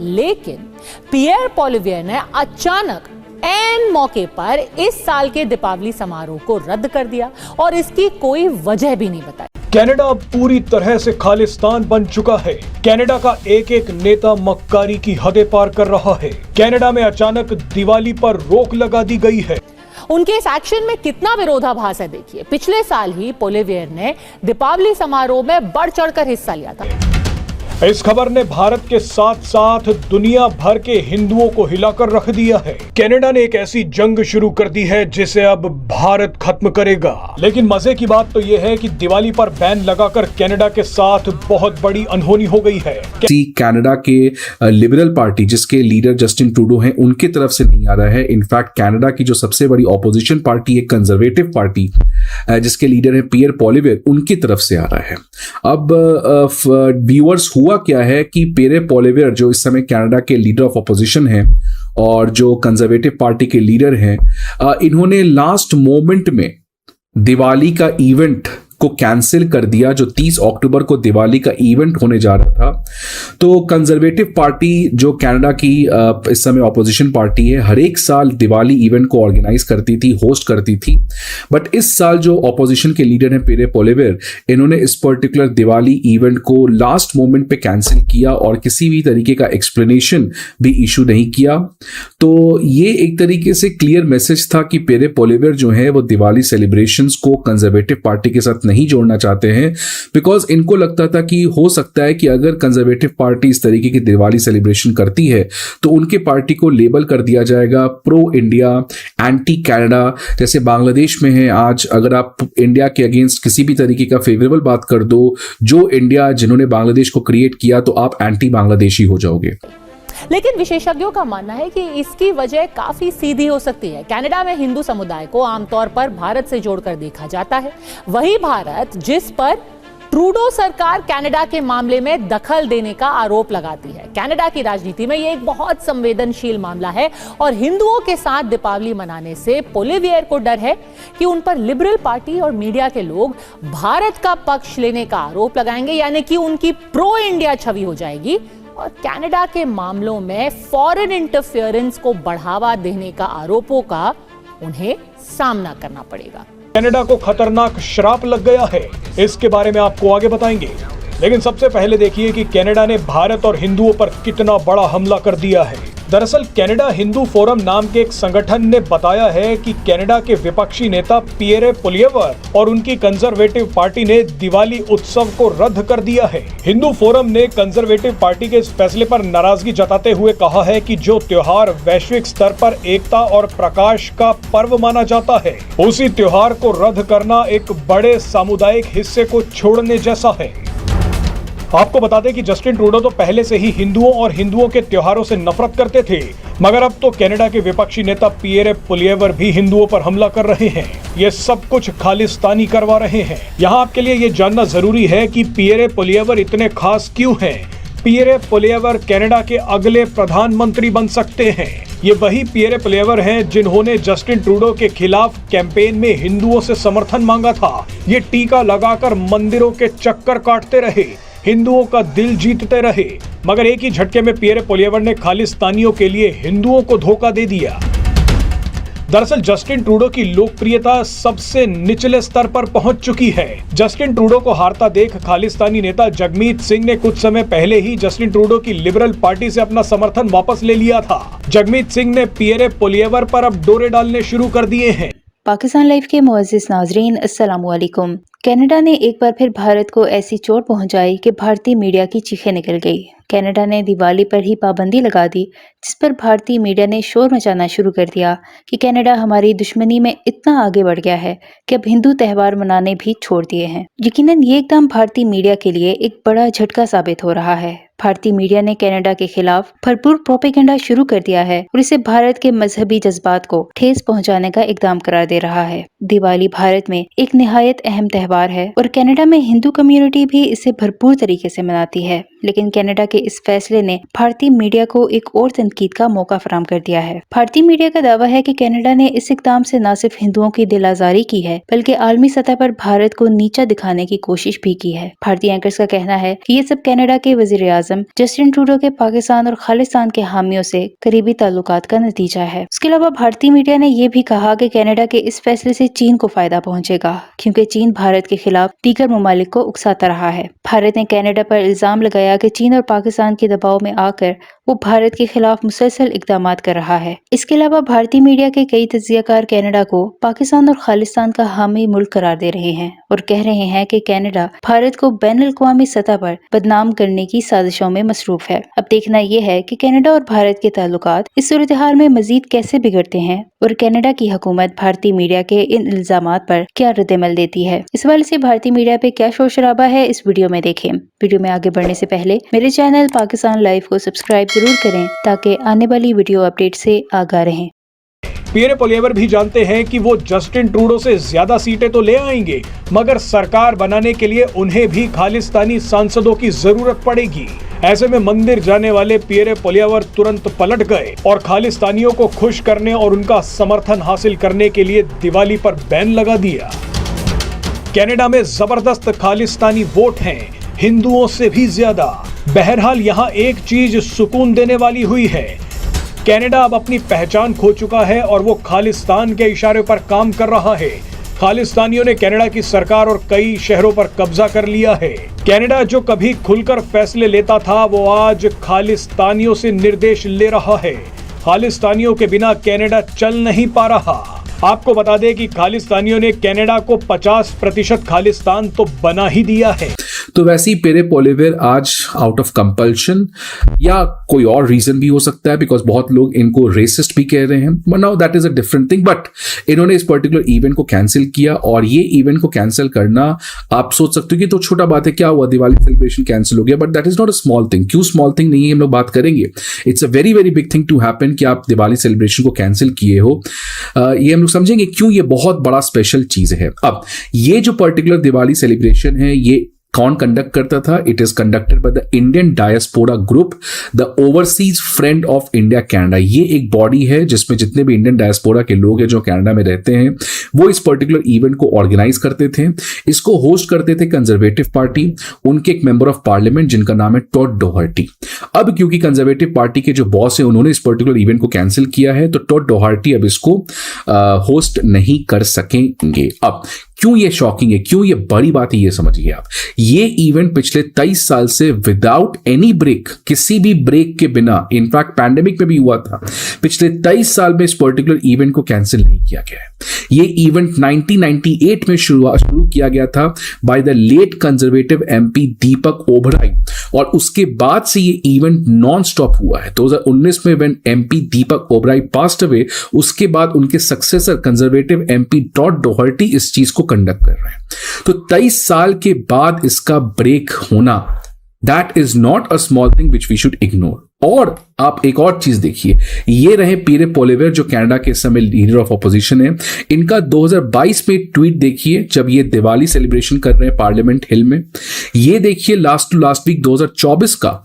लेकिन पियर पोलिवियर ने अचानक ऐन मौके पर इस साल के दीपावली समारोह को रद्द कर दिया और इसकी कोई वजह भी नहीं बताई। कनाडा अब पूरी तरह से खालिस्तान बन चुका है। कनाडा का एक एक नेता मक्कारी की हदें पार कर रहा है। कनाडा में अचानक दिवाली पर रोक लगा दी गई है। उनके इस एक्शन में कितना विरोधाभास है देखिए। पिछले साल ही पोलिवियर ने दीपावली समारोह में बढ़ चढ़कर हिस्सा लिया था। इस खबर ने भारत के साथ साथ दुनिया भर के हिंदुओं को हिलाकर रख दिया है। कनाडा ने एक ऐसी जंग शुरू कर दी है जिसे अब भारत खत्म करेगा। लेकिन मजे की बात तो यह है कि दिवाली पर बैन लगाकर कनाडा के साथ बहुत बड़ी अनहोनी हो गई है। कनाडा के लिबरल पार्टी जिसके लीडर जस्टिन ट्रूडो हैं, उनकी तरफ से नहीं आ रहा है। इनफैक्ट कनाडा की जो सबसे बड़ी ऑपोजिशन पार्टी है, कंजर्वेटिव पार्टी, जिसके लीडर है पियर पोलिवियर, उनकी तरफ से आ रहा है। अब व्यूअर्स, हुआ क्या है कि पियर पोलिवियर जो इस समय कनाडा के लीडर ऑफ अपोजिशन हैं और जो कंजर्वेटिव पार्टी के लीडर हैं, इन्होंने लास्ट मोमेंट में दिवाली का इवेंट को कैंसिल कर दिया। जो 30 अक्टूबर को दिवाली का इवेंट होने जा रहा था, तो कंजर्वेटिव पार्टी जो कनाडा की इस समय ऑपोजिशन पार्टी है, हर एक साल दिवाली इवेंट को ऑर्गेनाइज करती थी, होस्ट करती थी। बट इस साल जो ऑपोजिशन के लीडर हैं पियर पोलिवियर, इन्होंने इस पर्टिकुलर दिवाली इवेंट को लास्ट मोमेंट पे कैंसिल किया और किसी भी तरीके का एक्सप्लेनेशन भी इशू नहीं किया। तो ये एक तरीके से क्लियर मैसेज था कि पियर पोलिवियर जो है वो दिवाली सेलिब्रेशंस को कंजर्वेटिव पार्टी के साथ नहीं जोड़ना चाहते हैं, बिकॉज इनको लगता था कि हो सकता है कि अगर कंजर्वेटिव पार्टी इस तरीके की दिवाली सेलिब्रेशन करती है तो उनके पार्टी को लेबल कर दिया जाएगा प्रो इंडिया, एंटी कनाडा। जैसे बांग्लादेश में है आज, अगर आप इंडिया के अगेंस्ट किसी भी तरीके का फेवरेबल बात कर दो, जो इंडिया जिन्होंने बांग्लादेश को क्रिएट किया, तो आप एंटी बांग्लादेशी हो जाओगे। लेकिन विशेषज्ञों का मानना है कि इसकी वजह काफी सीधी हो सकती है। कनाडा में हिंदू समुदाय को आमतौर पर भारत से जोड़कर देखा जाता है। वही भारत जिस पर ट्रूडो सरकार कनाडा के मामले में दखल देने का आरोप लगाती है। कनाडा की राजनीति में यह एक बहुत संवेदनशील मामला है और हिंदुओं के साथ दीपावली मनाने से पोलिवियर को डर है कि उन पर लिबरल पार्टी और मीडिया के लोग भारत का पक्ष लेने का आरोप लगाएंगे, यानी कि उनकी प्रो इंडिया छवि हो जाएगी और कनाडा के मामलों में फॉरेन इंटरफेरेंस को बढ़ावा देने का आरोपों का उन्हें सामना करना पड़ेगा। कनाडा को खतरनाक श्राप लग गया है, इसके बारे में आपको आगे बताएंगे। लेकिन सबसे पहले देखिए कि कनाडा ने भारत और हिंदुओं पर कितना बड़ा हमला कर दिया है। दरअसल कनाडा हिंदू फोरम नाम के एक संगठन ने बताया है कि कनाडा के विपक्षी नेता पियर पोलिवियर और उनकी कंजर्वेटिव पार्टी ने दिवाली उत्सव को रद्द कर दिया है। हिंदू फोरम ने कंजर्वेटिव पार्टी के इस फैसले पर नाराजगी जताते हुए कहा है कि जो त्योहार वैश्विक स्तर पर एकता और प्रकाश का पर्व माना जाता है, उसी त्योहार को रद्द करना एक बड़े सामुदायिक हिस्से को छोड़ने जैसा है। आपको बता दें कि जस्टिन ट्रूडो तो पहले से ही हिंदुओं और हिंदुओं के त्योहारों से नफरत करते थे, मगर अब तो कनाडा के विपक्षी नेता पियर पोलिवियर भी हिंदुओं पर हमला कर रहे हैं। ये सब कुछ खालिस्तानी करवा रहे हैं। यहाँ आपके लिए ये जानना जरूरी है कि पियर पोलिवियर इतने खास क्यों हैं। पियर पोलिवियर कनाडा के अगले प्रधानमंत्री बन सकते हैं। ये वही पियर पोलिवियर हैं जिन्होंने जस्टिन ट्रूडो के खिलाफ कैंपेन में हिंदुओं से समर्थन मांगा था। ये टीका लगाकर मंदिरों के चक्कर काटते रहे, हिंदुओं का दिल जीतते रहे, मगर एक ही झटके में पियर पोलिवियर ने खालिस्तानियों के लिए हिंदुओं को धोखा दे दिया। दरअसल जस्टिन ट्रूडो की लोकप्रियता सबसे निचले स्तर पर पहुंच चुकी है। जस्टिन ट्रूडो को हारता देख खालिस्तानी नेता जगमीत सिंह ने कुछ समय पहले ही जस्टिन ट्रूडो की लिबरल पार्टी से अपना समर्थन वापस ले लिया था। जगमीत सिंह ने पियर पोलिवियर पर अब डोरे डालने शुरू कर दिए हैं। पाकिस्तान लाइव के मुअज़्ज़िज़ नाज़रीन, अस्सलामु अलैकुम। कनाडा ने एक बार फिर भारत को ऐसी चोट पहुंचाई कि भारतीय मीडिया की चीखें निकल गई। कनाडा ने दिवाली पर ही पाबंदी लगा दी, जिस पर भारतीय मीडिया ने शोर मचाना शुरू कर दिया कि कनाडा हमारी दुश्मनी में इतना आगे बढ़ गया है कि अब हिंदू त्यौहार मनाने भी छोड़ दिए हैं। यकीनन ये एकदम भारतीय मीडिया के लिए एक बड़ा झटका साबित हो रहा है। भारतीय मीडिया ने कनाडा के खिलाफ भरपूर प्रोपेगेंडा शुरू कर दिया है और इसे भारत के मजहबी जज्बात को ठेस पहुंचाने का इकदाम करार दे रहा है। दिवाली भारत में एक निहायत अहम त्यौहार है और कनाडा में हिंदू कम्युनिटी भी इसे भरपूर तरीके से मनाती है, लेकिन कनाडा के इस फैसले ने भारतीय मीडिया को एक और तनकीद का मौका फराहम कर दिया है। भारतीय मीडिया का दावा है कि कनाडा ने इस इक़दाम से न सिर्फ हिंदुओं की दिल आजारी की है बल्कि आलमी सतह पर भारत को नीचा दिखाने की कोशिश भी की है। भारतीय एंकर्स का कहना है कि ये सब कनाडा के वजीर आजम जस्टिन ट्रूडो के पाकिस्तान और खालिस्तान के हामियों से करीबी ताल्लुकात का नतीजा है। उसके अलावा भारतीय मीडिया ने यह भी कहा कि कनाडा के इस फैसले से चीन को फायदा पहुंचेगा, क्योंकि चीन भारत के खिलाफ दीगर ममालिक को उकसाता रहा है। भारत ने कनाडा पर इल्जाम लगाया कि चीन और पाकिस्तान के दबाव में आकर वो भारत के खिलाफ मुसलसल इकदाम कर रहा है। इसके अलावा भारतीय मीडिया के कई तज्जियाकार कनाडा को पाकिस्तान और खालिस्तान का हामी मुल्क करार दे रहे हैं और कह रहे हैं कि कनाडा भारत को बैनुल-अक़वामी सतह पर बदनाम करने की साजिशों में मसरूफ है। अब देखना यह है कि कनाडा और भारत के ताल्लुकात इस सूरत हाल में मजीद कैसे बिगड़ते हैं और कनाडा की हुकूमत भारतीय मीडिया के इन इल्जामात पर क्या रद्द-ए-अमल देती है। इस हवाले से भारतीय मीडिया पे क्या शोर शराबा है, इस वीडियो में देखें। वीडियो में आगे बढ़ने से पहले मेरे चैनल पाकिस्तान लाइव को सब्सक्राइब जरूर करें ताकि आने वाली वीडियो अपडेट से आगाह रहें। पियरे पोलिएवर भी जानते हैं कि वो जस्टिन ट्रूडो से ज्यादा सीटें तो ले आएंगे, मगर सरकार बनाने के लिए उन्हें भी खालिस्तानी सांसदों की जरूरत पड़ेगी। ऐसे में मंदिर जाने वाले पियरे पोलिएवर तुरंत पलट गए और खालिस्तानियों को खुश करने और उनका समर्थन हासिल करने के लिए दिवाली पर बैन लगा दिया। कनाडा में जबरदस्त खालिस्तानी वोट हैं, हिंदुओं से भी ज्यादा। बहरहाल यहाँ एक चीज सुकून देने वाली हुई है, कनाडा अब अपनी पहचान खो चुका है और वो खालिस्तान के इशारे पर काम कर रहा है। खालिस्तानियों ने कनाडा की सरकार और कई शहरों पर कब्जा कर लिया है। कनाडा जो कभी खुलकर फैसले लेता था, वो आज खालिस्तानियों से निर्देश ले रहा है। खालिस्तानियों के बिना कनाडा चल नहीं पा रहा। आपको बता दें कि खालिस्तानियों ने कनाडा को 50% खालिस्तान तो बना ही दिया है। तो वैसे ही पियरे पोलिएवर आज आउट ऑफ कंपल्शन या कोई और रीजन भी हो सकता है, बिकॉज बहुत लोग इनको रेसिस्ट भी कह रहे हैं, but now that is a different thing. But इन्होंने इस पर्टिकुलर इवेंट को कैंसिल किया और ये इवेंट को कैंसिल करना, आप सोच सकते हो कि तो छोटा बात है, क्या हुआ, दिवाली सेलिब्रेशन कैंसिल हो गया, but that is not a small thing. क्यों स्मॉल थिंग नहीं है, हम लोग बात करेंगे। It's a very very big thing to happen कि आप दिवाली सेलिब्रेशन को कैंसिल किए हो। ये हम लोग समझेंगे क्यों ये बहुत बड़ा स्पेशल चीज है। अब ये जो पर्टिकुलर दिवाली सेलिब्रेशन है, ये कौन कंडक्ट करता था? It is conducted by the Indian diaspora group, the overseas friend of India Canada. ये एक बॉडी है जिसमें जितने भी इंडियन डायस्पोरा के लोग हैं जो कनाडा में रहते हैं, वो इस पर्टिकुलर इवेंट को ऑर्गेनाइज करते थे। इसको होस्ट करते थे कंजर्वेटिव पार्टी, उनके एक मेंबर ऑफ पार्लियामेंट जिनका नाम है टॉड डोहर्टी। अब क्योंकि कंजर्वेटिव पार्टी के जो बॉस है उन्होंने इस पर्टिकुलर इवेंट को कैंसिल किया है, तो टॉड डोहर्टी अब इसको होस्ट नहीं कर सकेंगे। अब क्यों ये शॉकिंग है, क्यों ये बड़ी बात है, ये समझिए आप। ये इवेंट पिछले 23 साल से विदाउट एनी ब्रेक, किसी भी ब्रेक के बिना, इनफैक्ट पैंडेमिक में भी हुआ था, पिछले 23 साल में इस पर्टिकुलर इवेंट को कैंसिल नहीं किया गया है। ये इवेंट 1998 में शुरू किया गया था by the late conservative MP Deepak Oberoi और उसके बाद से ये इवेंट नॉन स्टॉप हुआ है। 2019 में when MP Deepak Obhrai passed away, उसके बाद उनके successor conservative MP Todd Doherty इस चीज को कंडक्ट कर रहे हैं। तो 23 साल के बाद इसका ब्रेक होना, that is not a small thing which we should ignore. और आप एक और चीज देखिए, ये रहे पियरे पोलिएवर जो कनाडा के समय लीडर ऑफ अपोजिशन है। इनका 2022 में ट्वीट देखिए जब ये दिवाली सेलिब्रेशन कर रहे हैं पार्लियामेंट हिल में। ये देखिए लास्ट टू लास्ट वीक 2024 का